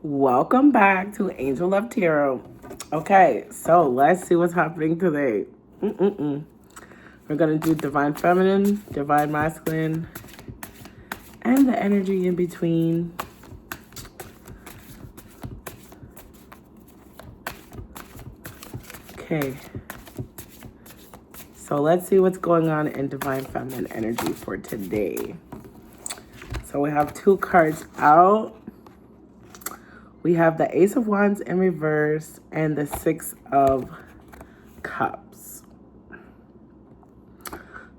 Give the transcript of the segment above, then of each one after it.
Welcome back to Angel Love Tarot. Okay, so let's see what's happening today. We're going to do Divine Feminine, Divine Masculine, and the energy in between. Okay, so let's see what's going on in Divine Feminine energy for today. So we have two cards out. We have the Ace of Wands in reverse and the Six of Cups.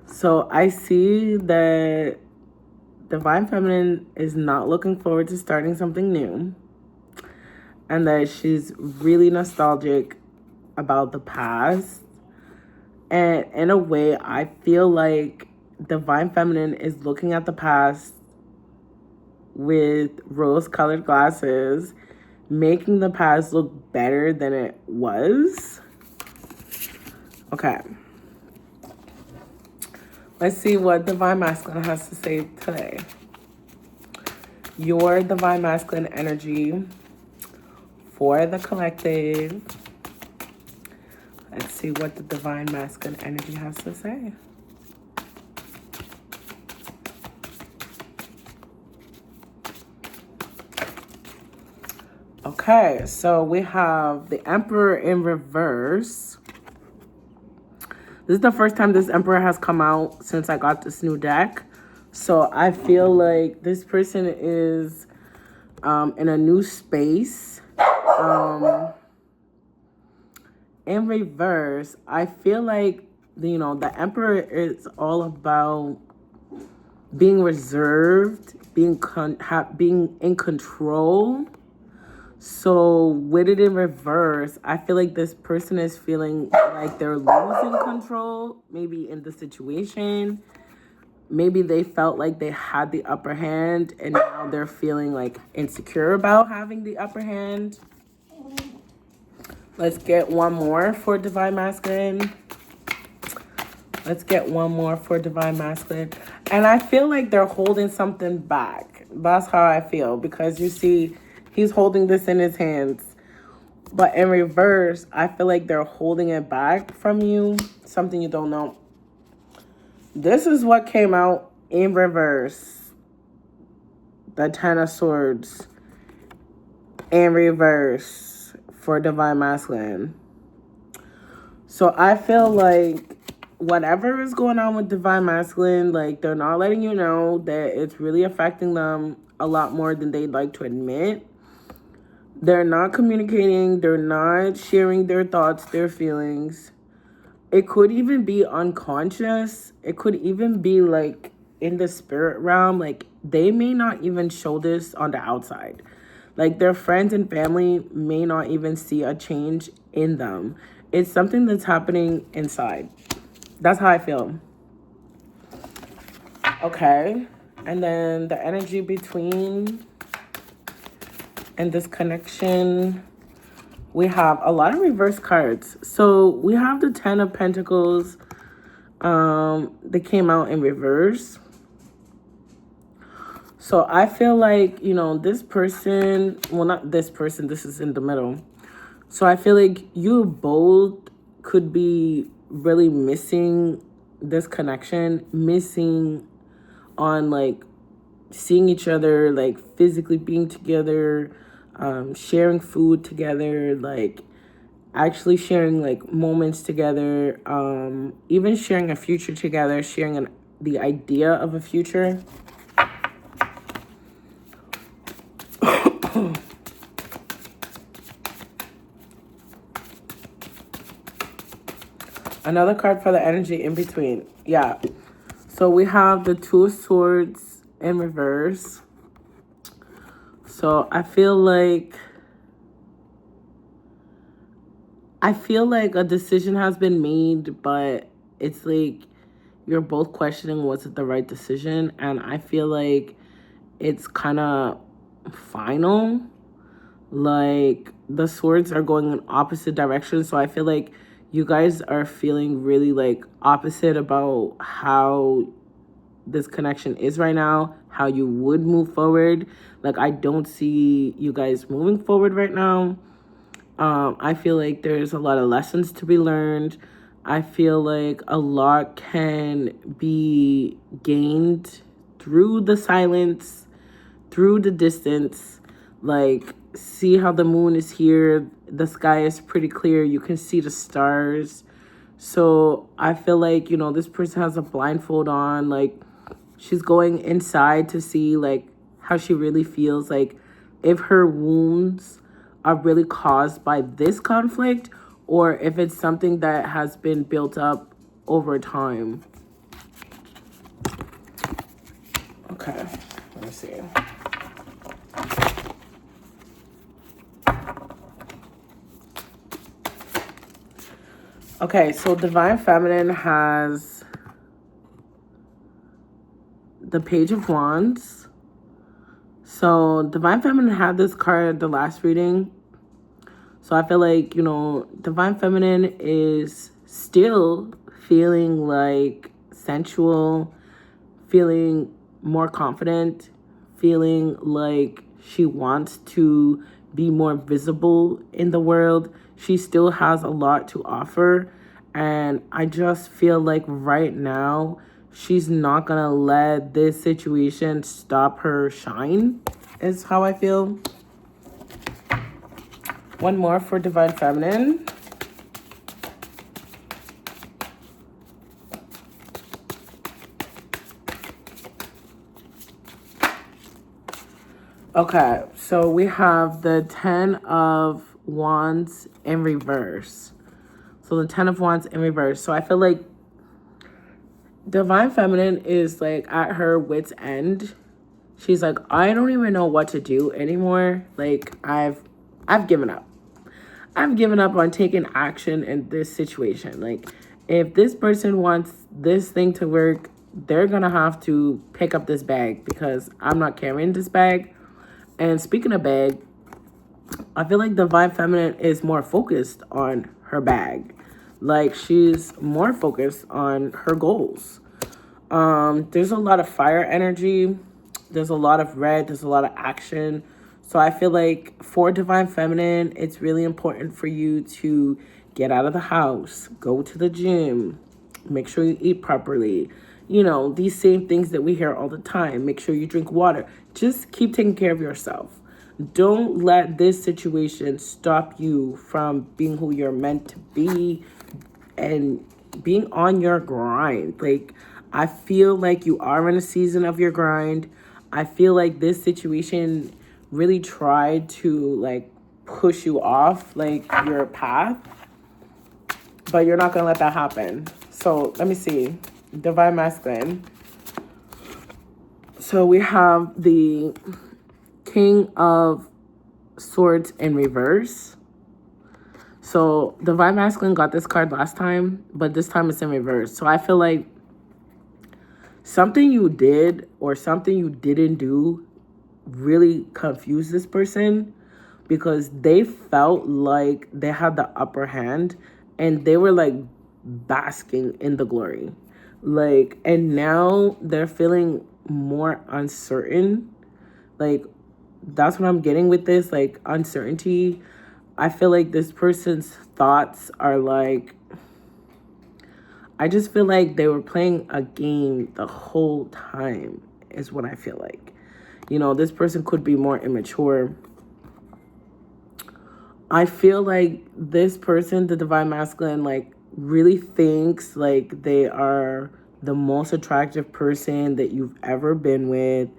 So I see that Divine Feminine is not looking forward to starting something new, and that she's really nostalgic about the past. And in a way, I feel like Divine Feminine is looking at the past with rose-colored glasses, making the past look better than it was. Okay. Let's see what Divine Masculine has to say today. Your Divine Masculine energy for the collective. Let's see what the Divine Masculine energy has to say. Okay, so we have the Emperor in reverse. This is the first time this Emperor has come out since I got this new deck. So I feel like this person is in a new space. In reverse, I feel like, the Emperor is all about being reserved, being in control. So with it in reverse, I feel like this person is feeling like they're losing control, maybe in the situation. Maybe they felt like they had the upper hand and now they're feeling like insecure about having the upper hand. Let's get one more for Divine Masculine. Let's get one more for Divine Masculine. And I feel like they're holding something back. That's how I feel, because you see, he's holding this in his hands. But in reverse, I feel like they're holding it back from you. Something you don't know. This is what came out in reverse. The Ten of Swords in reverse for Divine Masculine. So I feel like whatever is going on with Divine Masculine, like, they're not letting you know that it's really affecting them a lot more than they'd like to admit. They're not communicating. They're not sharing their thoughts, their feelings. It could even be unconscious. It could even be like in the spirit realm. Like, they may not even show this on the outside. Like, their friends and family may not even see a change in them. It's something that's happening inside. That's how I feel. Okay. And then the energy between and this connection, we have a lot of reverse cards. So we have the Ten of Pentacles that came out in reverse. So I feel like, this person, well, not this person, this is in the middle. So I feel like you both could be really missing this connection, missing on like seeing each other, like physically being together, sharing food together, like actually sharing like moments together, even sharing a future together, sharing the idea of a future. Another card for the energy in between. Yeah. So we have the Two of Swords in reverse. So I feel like a decision has been made, but it's like you're both questioning was it the right decision. And I feel like it's kind of final. Like, the swords are going in opposite directions. So I feel like you guys are feeling really like opposite about how this connection is right now, how you would move forward. Like, I don't see you guys moving forward right now. I feel like there's a lot of lessons to be learned. I feel like a lot can be gained through the silence, through the distance. Like, see how the moon is here. The sky is pretty clear. You can see the stars. So I feel like, this person has a blindfold on. Like, she's going inside to see, like, how she really feels. Like, if her wounds are really caused by this conflict, or if it's something that has been built up over time. Okay, let me see. Okay, so Divine Feminine has the Page of Wands. So Divine Feminine had this card the last reading. So I feel like, Divine Feminine is still feeling like sensual, feeling more confident, feeling like she wants to be more visible in the world. She still has a lot to offer. And I just feel like right now, she's not going to let this situation stop her shine, is how I feel. One more for Divine Feminine. Okay, so we have the 10 of Wands in reverse. So the 10 of Wands in reverse. So I feel like Divine Feminine is like at her wit's end. She's like, I don't even know what to do anymore. Like, I've given up. I've given up on taking action in this situation. Like, if this person wants this thing to work, they're gonna have to pick up this bag because I'm not carrying this bag. And speaking of bag, I feel like Divine Feminine is more focused on her bag. Like, she's more focused on her goals. There's a lot of fire energy. There's a lot of red. There's a lot of action. So I feel like for Divine Feminine, it's really important for you to get out of the house, go to the gym, make sure you eat properly. These same things that we hear all the time. Make sure you drink water. Just keep taking care of yourself. Don't let this situation stop you from being who you're meant to be and being on your grind. Like, I feel like you are in a season of your grind. I feel like this situation really tried to, like, push you off, like, your path. But you're not going to let that happen. So, let me see. Divine Masculine. So, we have the King of Swords in reverse. So, Divine Masculine got this card last time, but this time it's in reverse. So, I feel like something you did or something you didn't do really confused this person because they felt like they had the upper hand and they were like basking in the glory. Like, and now they're feeling more uncertain. Like, that's what I'm getting with this, like, uncertainty. I feel like this person's thoughts are like, I just feel like they were playing a game the whole time, is what I feel like. This person could be more immature. I feel like this person, the Divine Masculine, like, really thinks like they are the most attractive person that you've ever been with.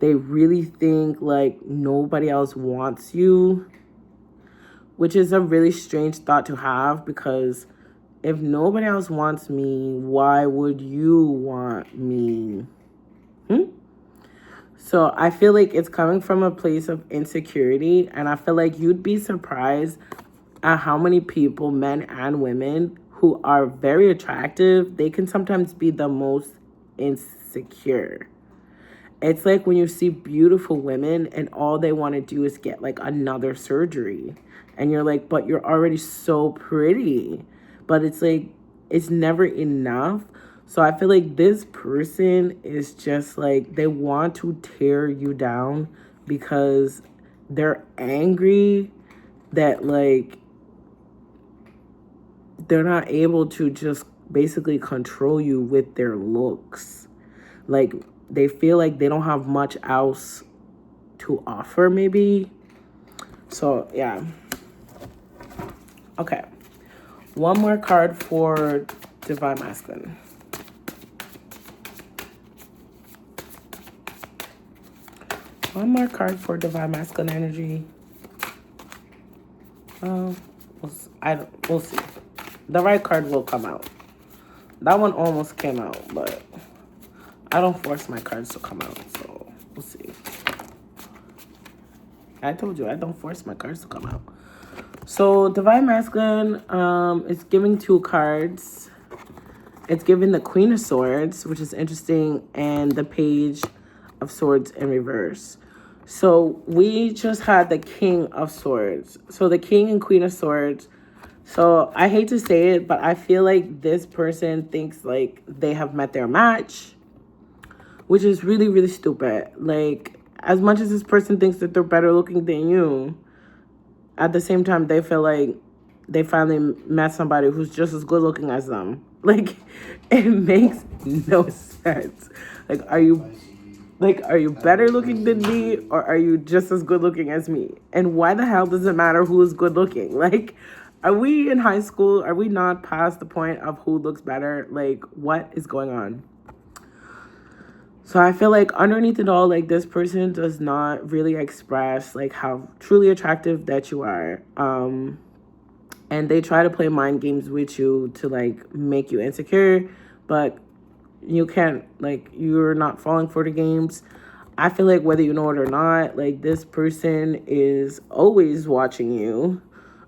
They really think like nobody else wants you, which is a really strange thought to have because if nobody else wants me, why would you want me? So I feel like it's coming from a place of insecurity, and I feel like you'd be surprised at how many people, men and women, who are very attractive, they can sometimes be the most insecure. It's like when you see beautiful women and all they want to do is get like another surgery. And you're like, but you're already so pretty. But it's like, it's never enough. So I feel like this person is just like, they want to tear you down because they're angry that like they're not able to just basically control you with their looks. Like they feel like they don't have much else to offer maybe. So yeah. Okay. One more card for Divine Masculine. One more card for Divine Masculine energy. We'll see. The right card will come out. That one almost came out, but I don't force my cards to come out, so we'll see. I told you I don't force my cards to come out. So Divine Masculine is giving 2 cards. It's giving the Queen of Swords, which is interesting, and the Page of Swords in reverse. So we just had the King of Swords. So the King and Queen of Swords. So I hate to say it, but I feel like this person thinks like they have met their match, which is really, really stupid. Like, as much as this person thinks that they're better looking than you, at the same time, they feel like they finally met somebody who's just as good looking as them. Like, it makes no sense. Like, are you better looking than me, or are you just as good looking as me? And why the hell does it matter who is good looking? Like, are we in high school? Are we not past the point of who looks better? Like, what is going on? So I feel like underneath it all, like this person does not really express like how truly attractive that you are. And they try to play mind games with you to like make you insecure, but you can't, like, you're not falling for the games. I feel like whether you know it or not, like this person is always watching you.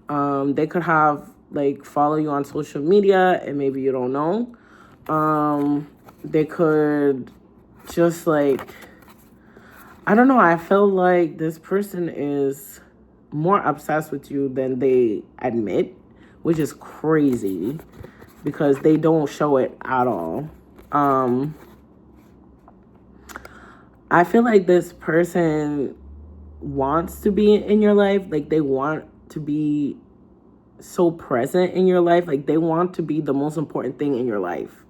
They could have like follow you on social media and maybe you don't know. They could just like, I don't know, I feel like this person is more obsessed with you than they admit, which is crazy because they don't show it at all. I feel like this person wants to be in your life. Like they want to be so present in your life. Like they want to be the most important thing in your life.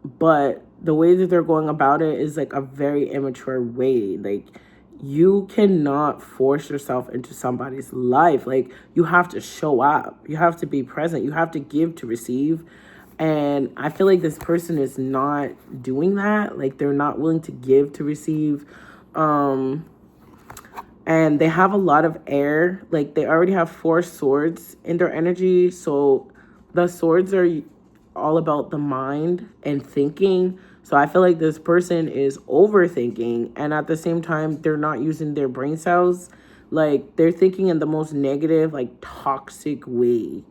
But the way that they're going about it is like a very immature way. Like you cannot force yourself into somebody's life. Like you have to show up. You have to be present. You have to give to receive. And I feel like this person is not doing that. Like they're not willing to give to receive. And they have a lot of air. Like they already have 4 swords in their energy. So the swords are all about the mind and thinking. So I feel like this person is overthinking, and at the same time they're not using their brain cells. Like they're thinking in the most negative, like toxic way.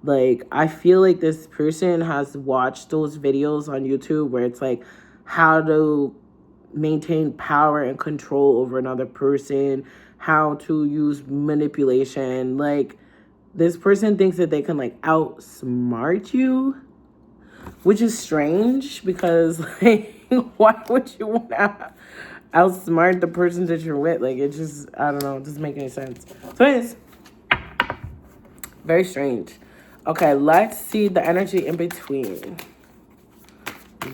Like I feel like this person has watched those videos on YouTube where it's like how to maintain power and control over another person, how to use manipulation. Like this person thinks that they can like outsmart you, which is strange because like why would you want to outsmart the person that you're with? Like it just, I don't know, it doesn't make any sense. So it's very strange. Okay, let's see the energy in between.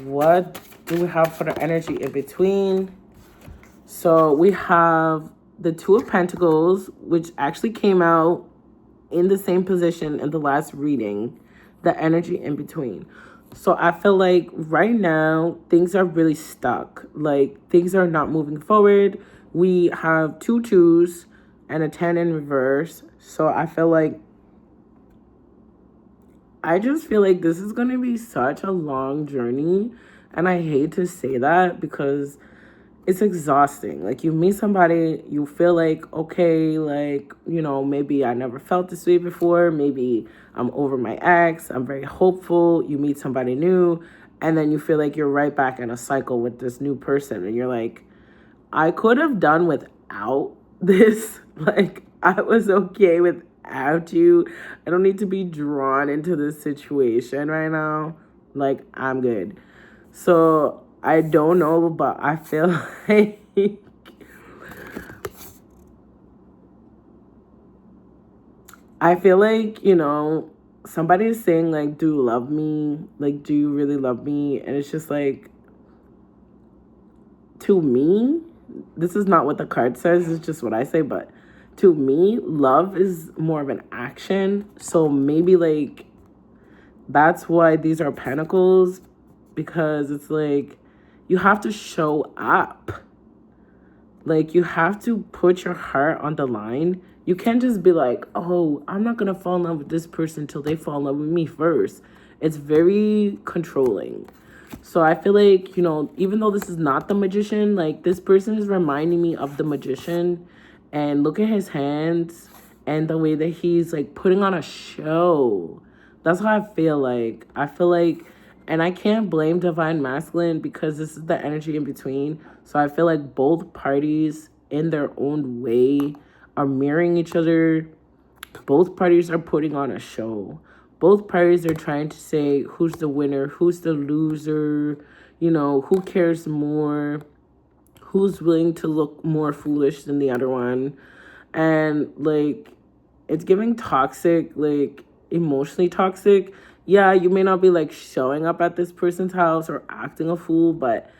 What do we have for the energy in between? So we have the 2 of Pentacles, which actually came out in the same position in the last reading, the energy in between. So I feel like right now things are really stuck. Like things are not moving forward. We have 2 2s and a 10 in reverse. So I just feel like this is going to be such a long journey. And I hate to say that because it's exhausting. Like you meet somebody, you feel like, okay, like, you know, maybe I never felt this way before. Maybe I'm over my ex. I'm very hopeful. You meet somebody new and then you feel like you're right back in a cycle with this new person. And you're like, I could have done without this. Like I was okay without you. I don't need to be drawn into this situation right now. Like, I'm good. So I don't know, but I feel like I feel like, somebody is saying, like, do you love me? Like, do you really love me? And it's just like, to me, this is not what the card says, it's just what I say, but to me, love is more of an action. So maybe, like, that's why these are pentacles, because it's like, you have to show up. Like, you have to put your heart on the line. You can't just be like, oh, I'm not going to fall in love with this person until they fall in love with me first. It's very controlling. So I feel like, even though this is not the magician, like, this person is reminding me of the magician. And look at his hands and the way that he's, like, putting on a show. That's how I feel like. I feel like, and I can't blame Divine Masculine because this is the energy in between. So I feel like both parties, in their own way, are mirroring each other. Both parties are putting on a show. Both parties are trying to say who's the winner, who's the loser, who cares more, who's willing to look more foolish than the other one. And, like, it's giving toxic, like, emotionally toxic. Yeah, you may not be, like, showing up at this person's house or acting a fool, but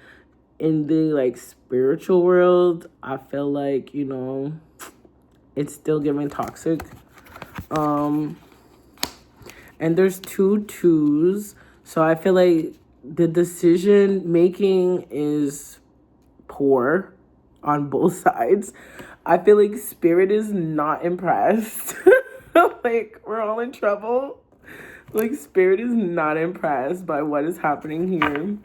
in the, like, spiritual world, I feel like, it's still giving toxic. And there's 2 2s, so I feel like the decision making is poor on both sides. I feel like Spirit is not impressed. Like, we're all in trouble. Like, Spirit is not impressed by what is happening here.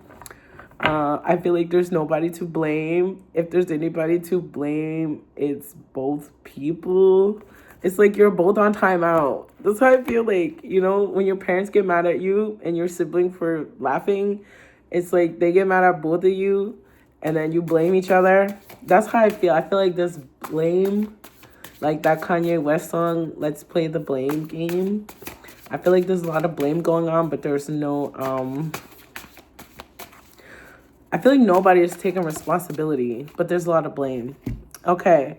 I feel like there's nobody to blame. If there's anybody to blame, it's both people. It's like you're both on timeout. That's how I feel like, when your parents get mad at you and your sibling for laughing, it's like they get mad at both of you and then you blame each other. That's how I feel. I feel like this blame, like that Kanye West song, Let's Play the Blame Game. I feel like there's a lot of blame going on, but there's no, I feel like nobody is taking responsibility, but there's a lot of blame. Okay.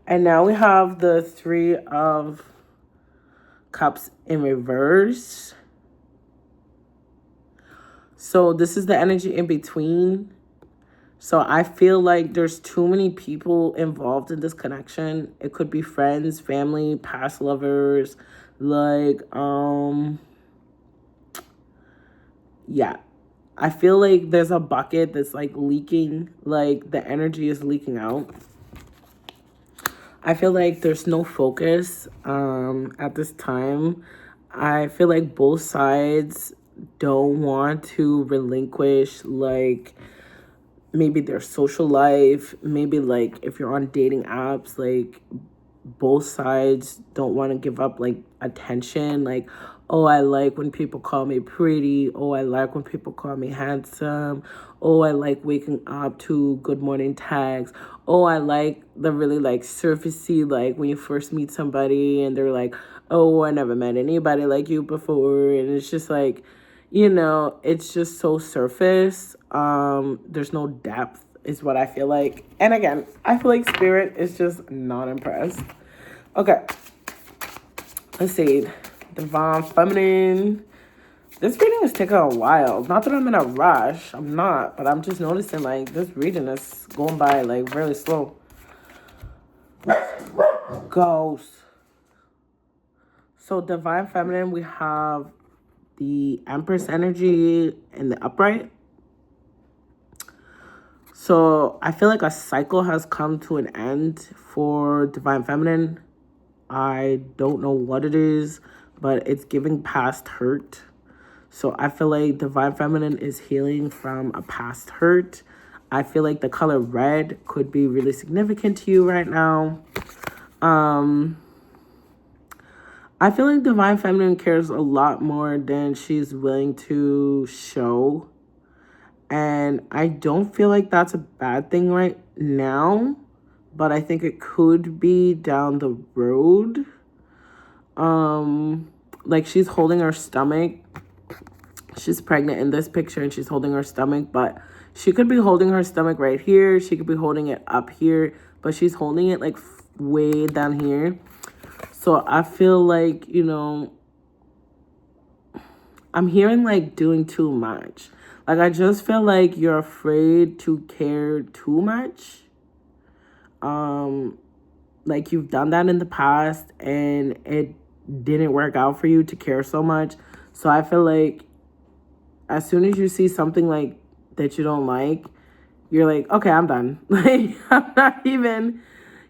And now we have the 3 of Cups in reverse. So this is the energy in between. So I feel like there's too many people involved in this connection. It could be friends, family, past lovers, like, yeah. I feel like there's a bucket that's, like, leaking, like the energy is leaking out. I feel like there's no focus at this time. I feel like both sides don't want to relinquish, like, maybe their social life. Maybe, like, if you're on dating apps, like, both sides don't want to give up, like, attention. Like, oh, I like when people call me pretty. Oh, I like when people call me handsome. Oh, I like waking up to good morning tags. Oh, I like the really, like, surfacey, like, when you first meet somebody and they're like, oh, I never met anybody like you before. And it's just like, it's just so surface. There's no depth is what I feel like. And again, I feel like Spirit is just not impressed. Okay. Let's see. Divine Feminine. This reading is taking a while. Not that I'm in a rush. I'm not. But I'm just noticing, like, this reading is going by, like, really slow. Ghost. So Divine Feminine, we have the Empress energy in the upright. So I feel like a cycle has come to an end for Divine Feminine. I don't know what it is, but it's giving past hurt. So I feel like Divine Feminine is healing from a past hurt. I feel like the color red could be really significant to you right now. I feel like Divine Feminine cares a lot more than she's willing to show. And I don't feel like that's a bad thing right now, but I think it could be down the road. Like, she's holding her stomach. She's pregnant in this picture and she's holding her stomach, but she could be holding her stomach right here. She could be holding it up here, but she's holding it like way down here. So I feel like, you know, I'm hearing like doing too much. Like, I just feel like you're afraid to care too much. Like, you've done that in the past and it didn't work out for you to care so much. So I feel like as soon as you see something like that you don't like, you're like, okay, I'm done. Like, I'm not even,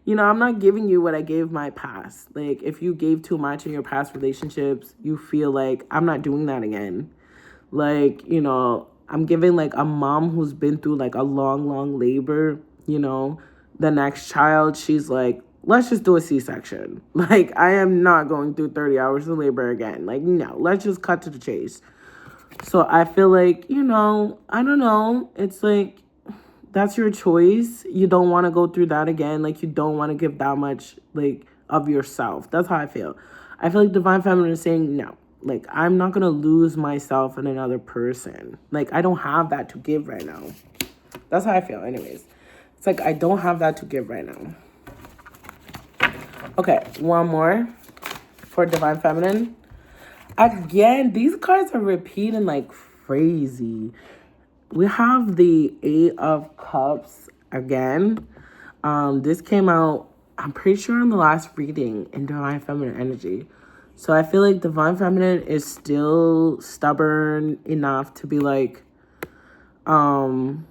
you know, I'm not giving you what I gave my past. Like, if you gave too much in your past relationships, you feel like I'm not doing that again. Like, you know, I'm giving like a mom who's been through like a long labor, you know, the next child, she's like, let's just do a C-section. Like, I am not going through 30 hours of labor again. Like, no, let's just cut to the chase. So I feel like, you know, I don't know. It's like, that's your choice. You don't want to go through that again. Like, you don't want to give that much, like, of yourself. That's how I feel. I feel like Divine Feminine is saying, no. Like, I'm not going to lose myself in another person. Like, I don't have that to give right now. That's how I feel anyways. It's like, I don't have that to give right now. Okay, one more for Divine Feminine. Again, these cards are repeating like crazy. We have the Eight of Cups again. This came out, I'm pretty sure, on the last reading in Divine Feminine energy. So I feel like Divine Feminine is still stubborn enough to be like, I'm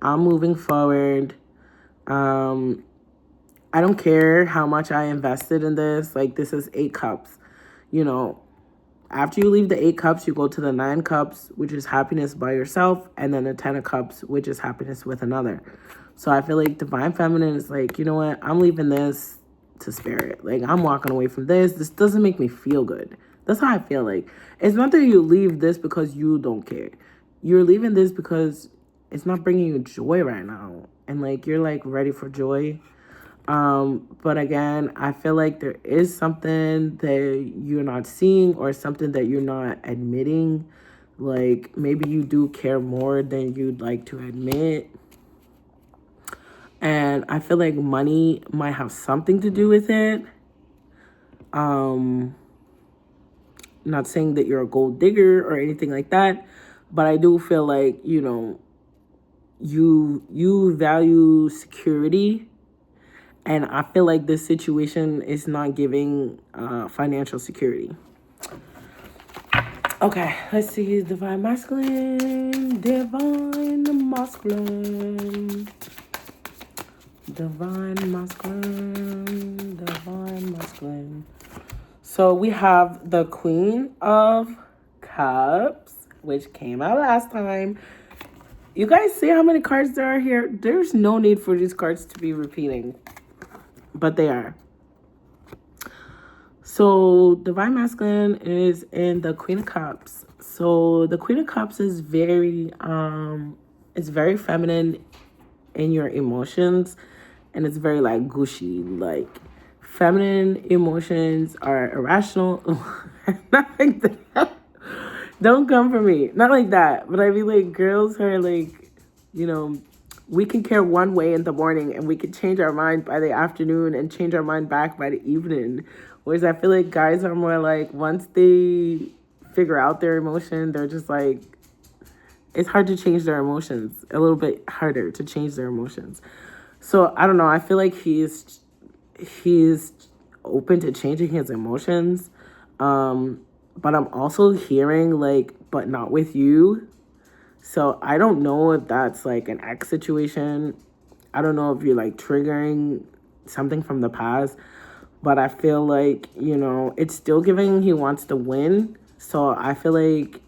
moving forward. I don't care how much I invested in this. Like, this is 8 cups. You know, after you leave the 8 cups, you go to the 9 cups, which is happiness by yourself, and then the 10 of cups, which is happiness with another. So I feel like Divine Feminine is like, you know what? I'm leaving this to Spirit. Like, I'm walking away from this. This doesn't make me feel good. That's how I feel like. It's not that you leave this because you don't care. You're leaving this because it's not bringing you joy right now. And, like, you're, like, ready for joy. But again, I feel like there is something that you're not seeing or something that you're not admitting. Like, maybe you do care more than you'd like to admit. And I feel like money might have something to do with it. Not saying that you're a gold digger or anything like that, but I do feel like, you know, you value security. And I feel like this situation is not giving financial security. Okay, let's see. Divine Masculine. Divine Masculine. Divine Masculine. Divine Masculine. So we have the Queen of Cups, which came out last time. You guys see how many cards there are here? There's no need for these cards to be repeating. But they are. So Divine Masculine is in the Queen of Cups. So the Queen of Cups is very it's very feminine in your emotions, and it's very like gushy. Like, feminine emotions are irrational. Not like that. Don't come for me. Not like that. But I mean, like, girls are like, you know, we can care one way in the morning and we can change our mind by the afternoon and change our mind back by the evening. Whereas I feel like guys are more like, once they figure out their emotion, they're just like, it's hard to change their emotions. A little bit harder to change their emotions. So I don't know. I feel like he's open to changing his emotions. But I'm also hearing like, but not with you. So I don't know if that's like an ex situation. I don't know if you're like triggering something from the past. But I feel like, you know, it's still giving he wants to win. So I feel like,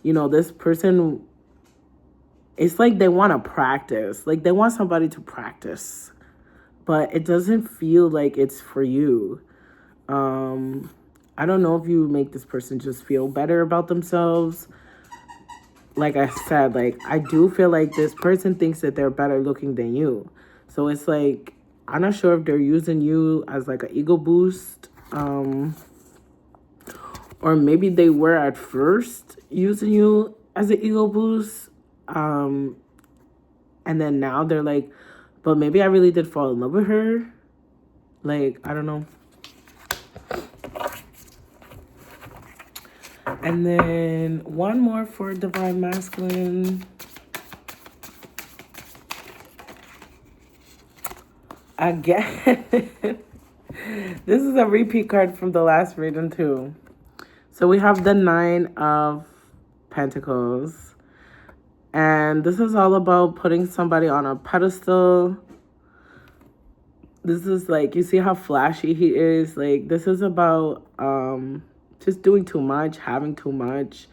you know, this person, it's like they want to practice. Like, they want somebody to practice. But it doesn't feel like it's for you. I don't know if you make this person just feel better about themselves. Like I said, like, I do feel like this person thinks that they're better looking than you. So it's like, I'm not sure if they're using you as like an ego boost. Or maybe they were at first using you as an ego boost. And then now they're like, but maybe I really did fall in love with her. Like, I don't know. And then one more for Divine Masculine. Again, this is a repeat card from the last reading too. So we have the 9 of Pentacles. And this is all about putting somebody on a pedestal. This is like, you see how flashy he is? Like, this is about just doing too much, having too much,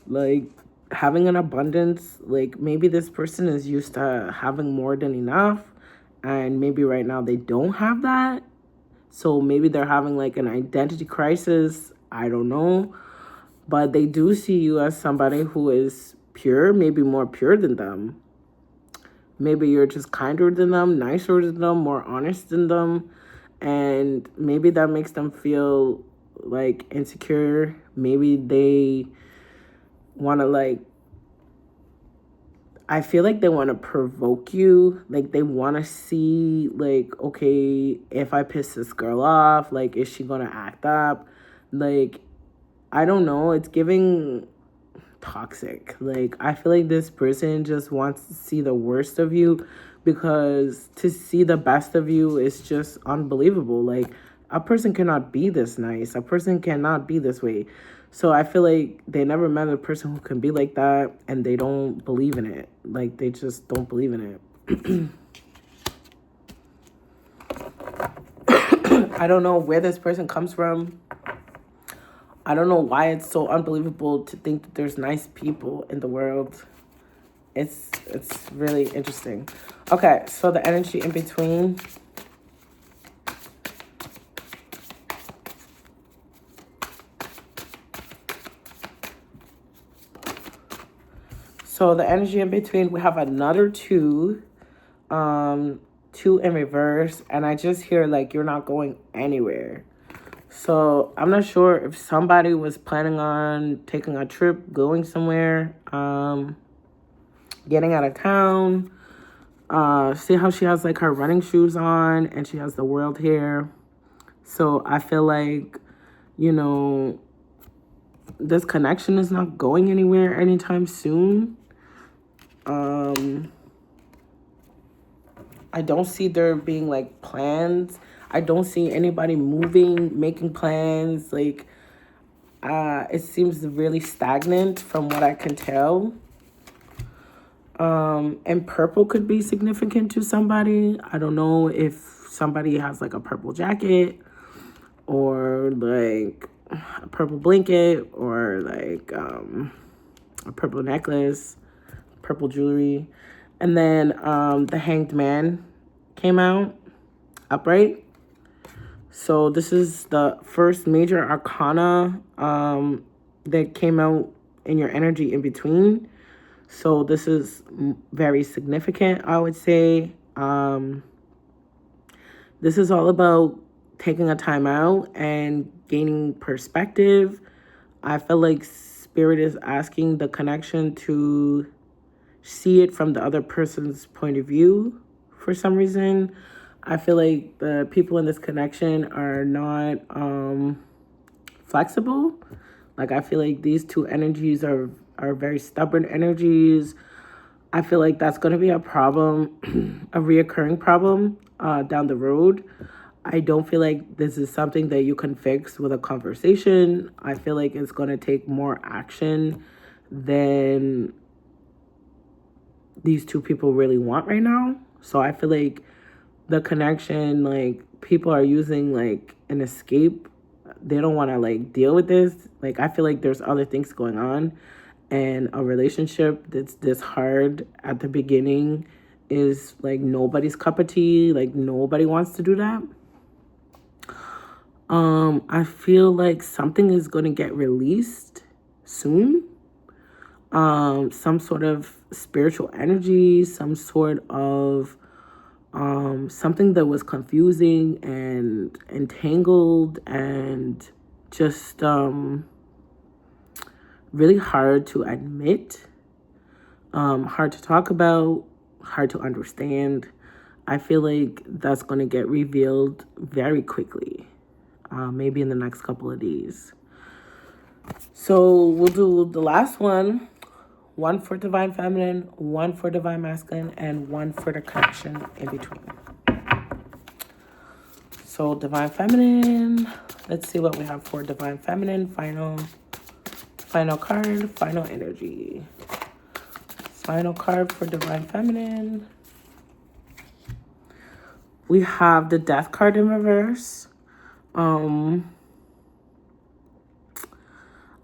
like having an abundance. Like, maybe this person is used to having more than enough, and maybe right now they don't have that. So maybe they're having like an identity crisis. I don't know. But they do see you as somebody who is pure, maybe more pure than them. Maybe you're just kinder than them, nicer than them, more honest than them. And maybe that makes them feel like insecure. Maybe they want to like, I feel like they want to provoke you. Like, they want to see, like, okay, if I piss this girl off, like, is she going to act up? Like, I don't know. It's giving toxic. Like, I feel like this person just wants to see the worst of you, because to see the best of you is just unbelievable. Like, a person cannot be this nice. A person cannot be this way. So I feel like they never met a person who can be like that, and they don't believe in it. Like, they just don't believe in it. I don't know where this person comes from. I don't know why it's so unbelievable to think that there's nice people in the world. It's really interesting. Okay, so the energy in between. So the energy in between, we have another 2, 2 in reverse, and I just hear like you're not going anywhere. So I'm not sure if somebody was planning on taking a trip, going somewhere, getting out of town. See how she has like her running shoes on, and she has the world here. So I feel like, you know, this connection is not going anywhere anytime soon. I don't see there being like plans. I don't see anybody moving, making plans. Like, it seems really stagnant from what I can tell. And purple could be significant to somebody. I don't know if somebody has like a purple jacket, or like a purple blanket, or like a purple necklace, purple jewelry. And then the Hanged Man came out upright. So this is the first major arcana that came out in your energy in between. So this is very significant, I would say. This is all about taking a time out and gaining perspective. I feel like Spirit is asking the connection to see it from the other person's point of view for some reason. I feel like the people in this connection are not flexible. Like, I feel like these 2 energies are very stubborn energies. I feel like that's going to be a problem, a reoccurring problem down the road. I don't feel like this is something that you can fix with a conversation. I feel like it's going to take more action than these 2 people really want right now. So I feel like the connection, like, people are using like an escape. They don't want to like deal with this. Like, I feel like there's other things going on, and a relationship that's this hard at the beginning is like nobody's cup of tea. Like, nobody wants to do that. I feel like something is going to get released soon. Some sort of spiritual energy, some sort of something that was confusing and entangled and just really hard to admit, hard to talk about, hard to understand. I feel like that's going to get revealed very quickly, maybe in the next couple of days. So we'll do the last one for Divine Feminine, one for Divine Masculine, and one for the connection in between. So Divine Feminine, let's see what we have for Divine Feminine. Final card, final energy. Final card for Divine Feminine. We have the Death card in reverse.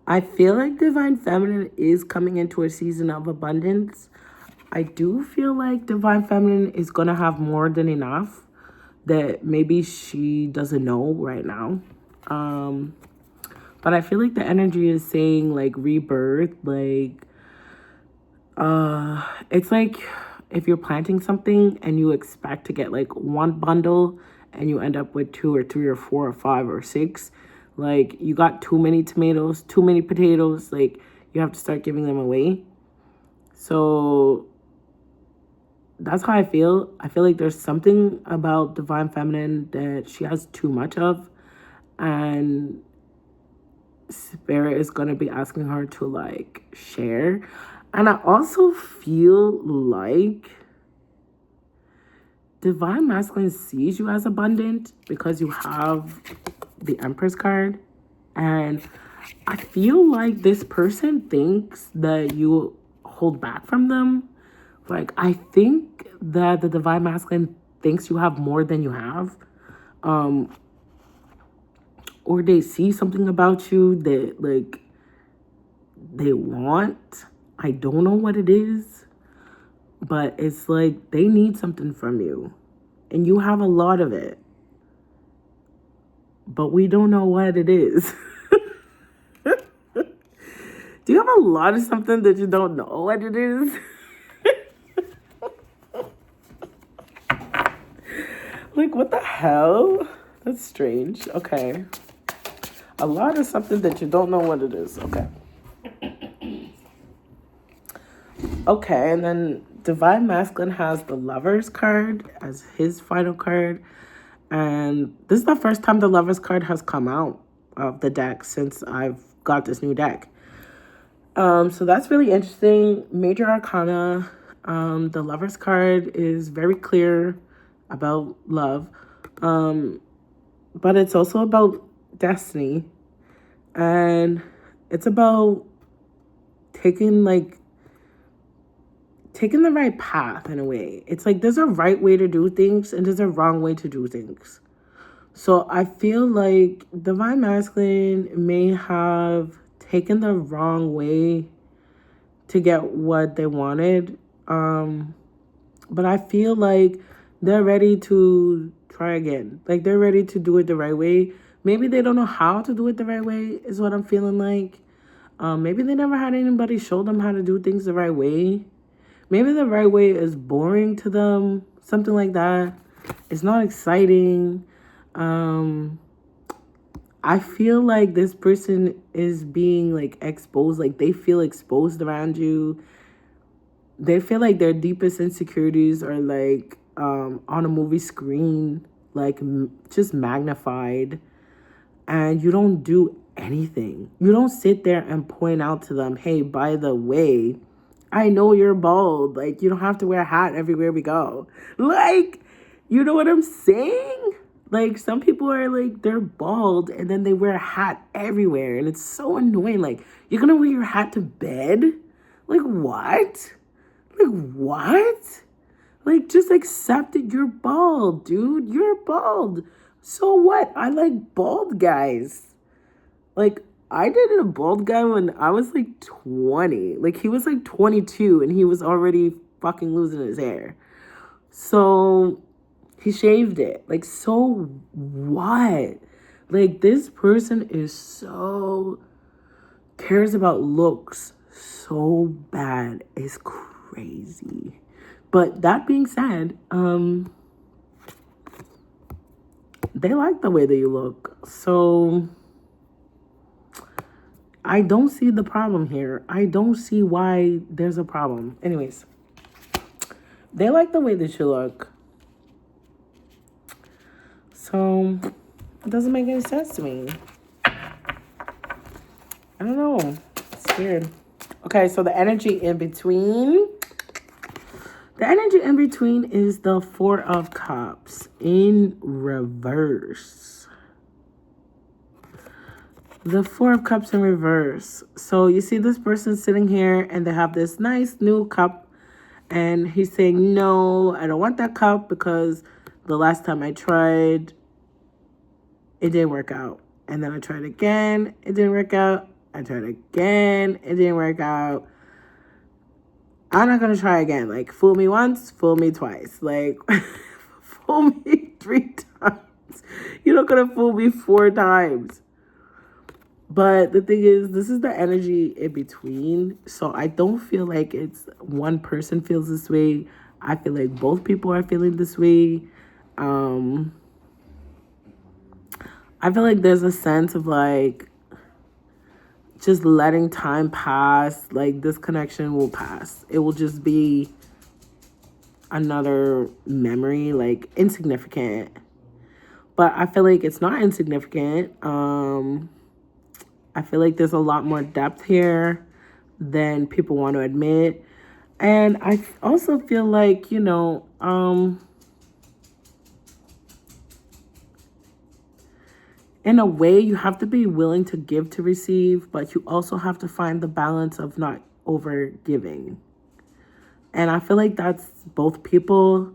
I feel like Divine Feminine is coming into a season of abundance. I do feel like Divine Feminine is going to have more than enough that maybe she doesn't know right now. But I feel like the energy is saying like rebirth, like it's like if you're planting something and you expect to get like one bundle and you end up with 2 or 3 or 4 or 5 or 6, like you got too many tomatoes, too many potatoes, like you have to start giving them away. So that's how I feel. I feel like there's something about Divine Feminine that she has too much of, and Spirit is going to be asking her to like share. And I also feel like Divine Masculine sees you as abundant because you have the Empress card. And I feel like this person thinks that you hold back from them. Like, I think that the Divine Masculine thinks you have more than you have. Or they see something about you that, like, they want. I don't know what it is. But it's like they need something from you. And you have a lot of it. But we don't know what it is. Do you have a lot of something that you don't know what it is? Like, what the hell? That's strange. Okay. A lot of something that you don't know what it is. Okay. Okay, and then Divine Masculine has the Lovers card as his final card. And this is the first time the Lovers card has come out of the deck since I've got this new deck. So that's really interesting. Major Arcana. The Lovers card is very clear about love. But it's also about destiny. And it's about taking the right path in a way. It's like there's a right way to do things and there's a wrong way to do things. So I feel like Divine Masculine may have taken the wrong way to get what they wanted. But I feel like they're ready to try again. Like they're ready to do it the right way. Maybe they don't know how to do it the right way is what I'm feeling like. Maybe they never had anybody show them how to do things the right way. Maybe the right way is boring to them. Something like that. It's not exciting. I feel like this person is being like exposed. Like they feel exposed around you. They feel like their deepest insecurities are like on a movie screen, like just magnified. And you don't do anything. You don't sit there and point out to them, hey, by the way, I know you're bald. Like, you don't have to wear a hat everywhere we go. Like, you know what I'm saying? Like, some people are like, they're bald and then they wear a hat everywhere. And it's so annoying. Like, you're going to wear your hat to bed? Like, what? Like, what? Like, just accept that you're bald, dude. You're bald. So what? I like bald guys. Like, I dated a bald guy when I was like 20. Like, he was like 22 and he was already fucking losing his hair. So he shaved it. Like, so what? Like, this person is so cares about looks so bad. It's crazy. But that being said, they like the way that you look. So I don't see the problem here. I don't see why there's a problem. Anyways, they like the way that you look. So it doesn't make any sense to me. I don't know. It's weird. Okay, so the energy in between. The energy in between is the Four of Cups in reverse. The Four of Cups in reverse. So you see this person sitting here and they have this nice new cup. And he's saying, no, I don't want that cup because the last time I tried, it didn't work out. And then I tried again, it didn't work out. I tried again, it didn't work out. I'm not going to try again. Like, fool me once, fool me twice. Like, fool me 3 times. You're not going to fool me 4 times. But the thing is, this is the energy in between. So I don't feel like it's one person feels this way. I feel like both people are feeling this way. I feel like there's a sense of like just letting time pass. Like this connection will pass. It will just be another memory, like insignificant. But I feel like it's not insignificant. I feel like there's a lot more depth here than people want to admit. And I also feel like, in a way, you have to be willing to give to receive, but you also have to find the balance of not over giving. And I feel like that's both people.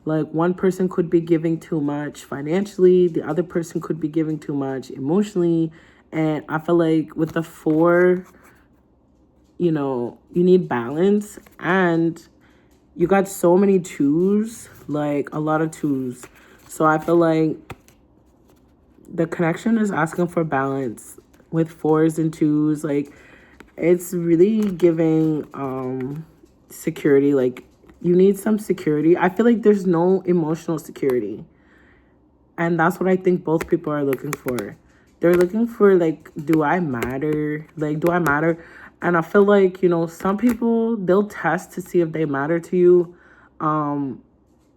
Like one person could be giving too much financially, the other person could be giving too much emotionally. And I feel like with the 4, you need balance. And you got so many 2s, like a lot of 2s. So I feel like the connection is asking for balance with 4s and 2s. Like it's really giving security. Like you need some security. I feel like there's no emotional security. And that's what I think both people are looking for. They're looking for, like, do I matter? Like, do I matter? And I feel like, some people, they'll test to see if they matter to you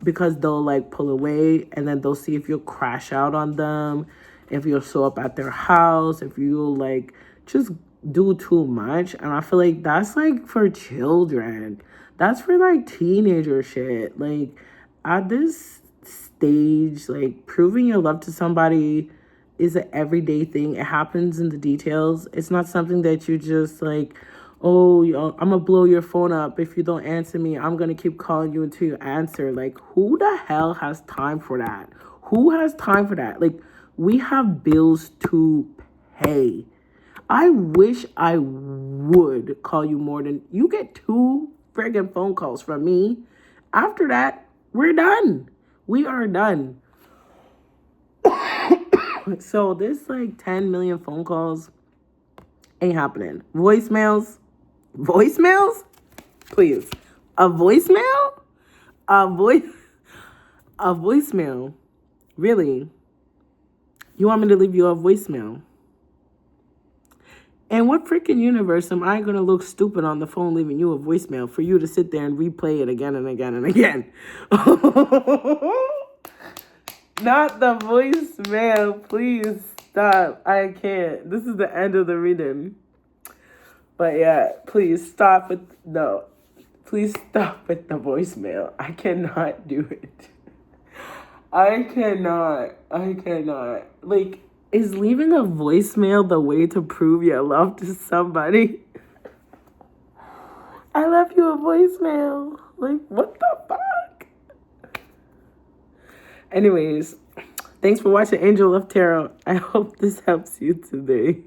because they'll, like, pull away. And then they'll see if you'll crash out on them, if you'll show up at their house, if you'll, like, just do too much. And I feel like that's, like, for children. That's for, like, teenager shit. Like, at this stage, like, proving your love to somebody is an everyday thing. It happens in the details. It's not something that you just like, oh, I'm gonna blow your phone up if you don't answer me. I'm gonna keep calling you until you answer. Like, who the hell has time for that? Who has time for that? Like, we have bills to pay. I wish I would call you more than you get 2 friggin' phone calls from me. After that, we're done. We are done. So this like 10 million phone calls ain't happening. Voicemails, please. A voicemail, a voicemail. Really? You want me to leave you a voicemail? And what freaking universe am I gonna look stupid on the phone leaving you a voicemail for you to sit there and replay it again and again and again? Not the voicemail. Please stop. I can't. This is the end of the reading. But yeah, please stop with Please stop with the voicemail. I cannot do it. I cannot. Like, is leaving a voicemail the way to prove your love to somebody? I left you a voicemail. Like, what the fuck? Anyways, thanks for watching Angel of Tarot. I hope this helps you today.